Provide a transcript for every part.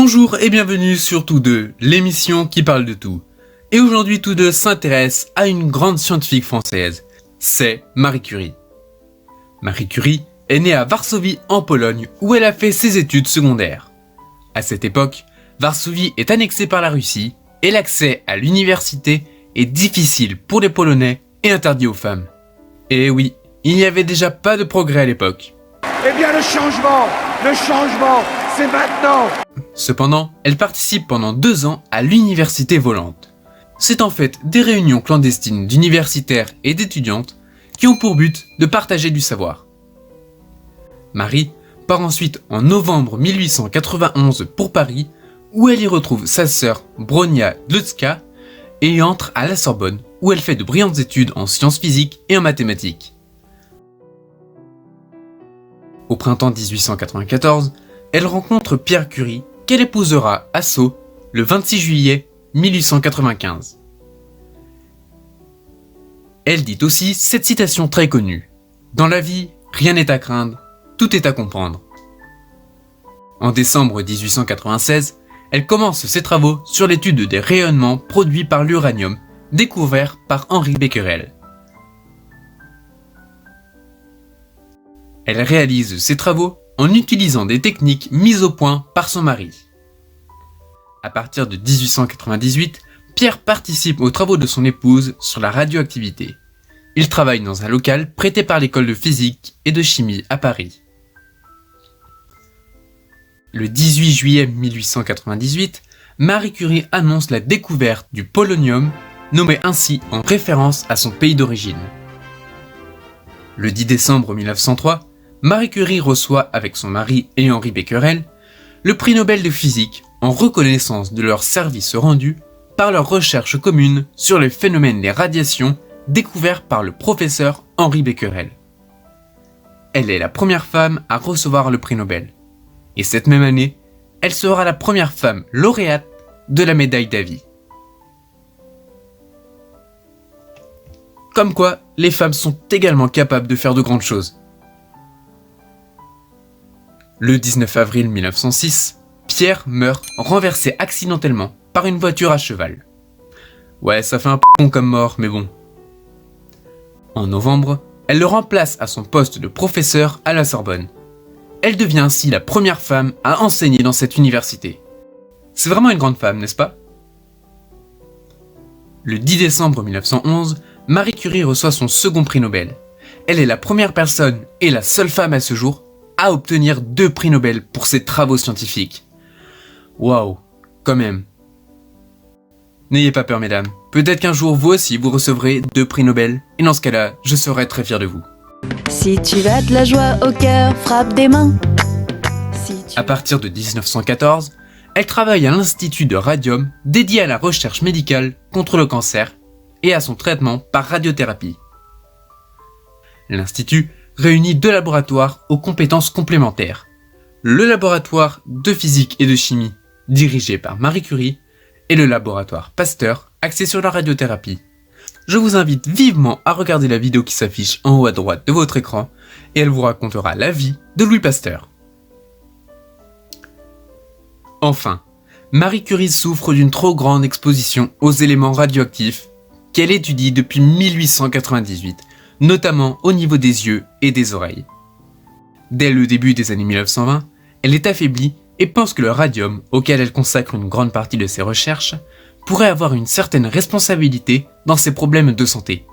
Bonjour et bienvenue sur Tous deux, l'émission qui parle de tout. Et aujourd'hui, Tous deux s'intéresse à une grande scientifique française. C'est Marie Curie. Marie Curie est née à Varsovie en Pologne où elle a fait ses études secondaires. À cette époque, Varsovie est annexée par la Russie et l'accès à l'université est difficile pour les Polonais et interdit aux femmes. Et oui, il n'y avait déjà pas de progrès à l'époque. Eh bien le changement, c'est maintenant. Cependant, elle participe pendant 2 ans à l'université volante. C'est en fait des réunions clandestines d'universitaires et d'étudiantes qui ont pour but de partager du savoir. Marie part ensuite en novembre 1891 pour Paris, où elle y retrouve sa sœur Bronia Dłutzka et entre à la Sorbonne, où elle fait de brillantes études en sciences physiques et en mathématiques. Au printemps 1894, elle rencontre Pierre Curie, qu'elle épousera à Sceaux le 26 juillet 1895. Elle dit aussi cette citation très connue : « Dans la vie, rien n'est à craindre, tout est à comprendre ». En décembre 1896, elle commence ses travaux sur l'étude des rayonnements produits par l'uranium, découvert par Henri Becquerel. Elle réalise ses travaux en utilisant des techniques mises au point par son mari. À partir de 1898, Pierre participe aux travaux de son épouse sur la radioactivité. Il travaille dans un local prêté par l'école de physique et de chimie à Paris. Le 18 juillet 1898, Marie Curie annonce la découverte du polonium, nommé ainsi en référence à son pays d'origine. Le 10 décembre 1903, Marie Curie reçoit, avec son mari et Henri Becquerel, le prix Nobel de physique en reconnaissance de leurs services rendus par leurs recherches communes sur les phénomènes des radiations découverts par le professeur Henri Becquerel. Elle est la première femme à recevoir le prix Nobel. Et cette même année, elle sera la première femme lauréate de la médaille Davy. Comme quoi, les femmes sont également capables de faire de grandes choses. Le 19 avril 1906, Pierre meurt renversé accidentellement par une voiture à cheval. Ouais, ça fait un p*** comme mort, mais bon. En novembre, elle le remplace à son poste de professeur à la Sorbonne. Elle devient ainsi la première femme à enseigner dans cette université. C'est vraiment une grande femme, n'est-ce pas ? Le 10 décembre 1911, Marie Curie reçoit son second prix Nobel. Elle est la première personne et la seule femme à ce jour à obtenir 2 prix Nobel pour ses travaux scientifiques. Waouh, quand même. N'ayez pas peur, mesdames. Peut-être qu'un jour, vous aussi, vous recevrez 2 prix Nobel, et dans ce cas-là, je serai très fier de vous. Si tu as de la joie au cœur, frappe des mains. À partir de 1914, elle travaille à l'Institut de Radium, dédié à la recherche médicale contre le cancer et à son traitement par radiothérapie. L'Institut réunit 2 laboratoires aux compétences complémentaires. Le laboratoire de physique et de chimie, dirigé par Marie Curie, et le laboratoire Pasteur, axé sur la radiothérapie. Je vous invite vivement à regarder la vidéo qui s'affiche en haut à droite de votre écran, et elle vous racontera la vie de Louis Pasteur. Enfin, Marie Curie souffre d'une trop grande exposition aux éléments radioactifs qu'elle étudie depuis 1898, notamment au niveau des yeux et des oreilles. Dès le début des années 1920, elle est affaiblie et pense que le radium, auquel elle consacre une grande partie de ses recherches, pourrait avoir une certaine responsabilité dans ses problèmes de santé.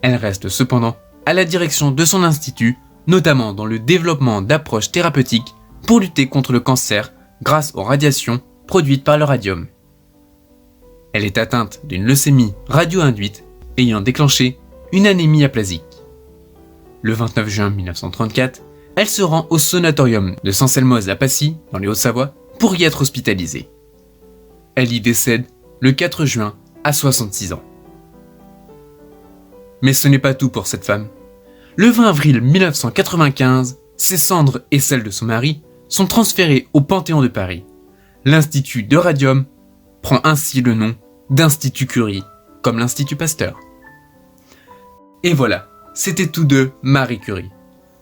Elle reste cependant à la direction de son institut, notamment dans le développement d'approches thérapeutiques pour lutter contre le cancer grâce aux radiations produites par le radium. Elle est atteinte d'une leucémie radio-induite ayant déclenché une anémie aplasique. Le 29 juin 1934, elle se rend au sanatorium de Saint-Selmoz à Passy, dans les Hauts-Savoie, pour y être hospitalisée. Elle y décède le 4 juin à 66 ans. Mais ce n'est pas tout pour cette femme. Le 20 avril 1995, ses cendres et celles de son mari sont transférées au Panthéon de Paris. L'Institut de Radium prend ainsi le nom d'Institut Curie, comme l'Institut Pasteur. Et voilà, c'était Tous deux Marie Curie.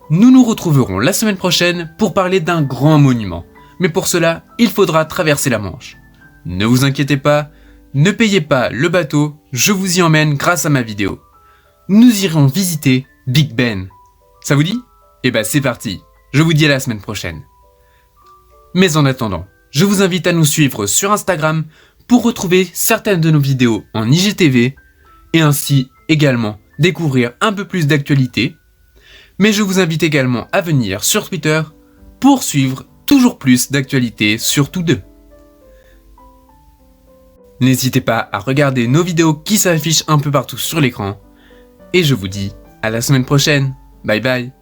Nous nous retrouverons la semaine prochaine pour parler d'un grand monument. Mais pour cela, il faudra traverser la Manche. Ne vous inquiétez pas, ne payez pas le bateau, je vous y emmène grâce à ma vidéo. Nous irons visiter Big Ben. Ça vous dit ? Eh ben c'est parti, je vous dis à la semaine prochaine. Mais en attendant, je vous invite à nous suivre sur Instagram pour retrouver certaines de nos vidéos en IGTV et ainsi également découvrir un peu plus d'actualités. Mais je vous invite également à venir sur Twitter pour suivre toujours plus d'actualités sur tous deux. N'hésitez pas à regarder nos vidéos qui s'affichent un peu partout sur l'écran. Et je vous dis à la semaine prochaine. Bye bye.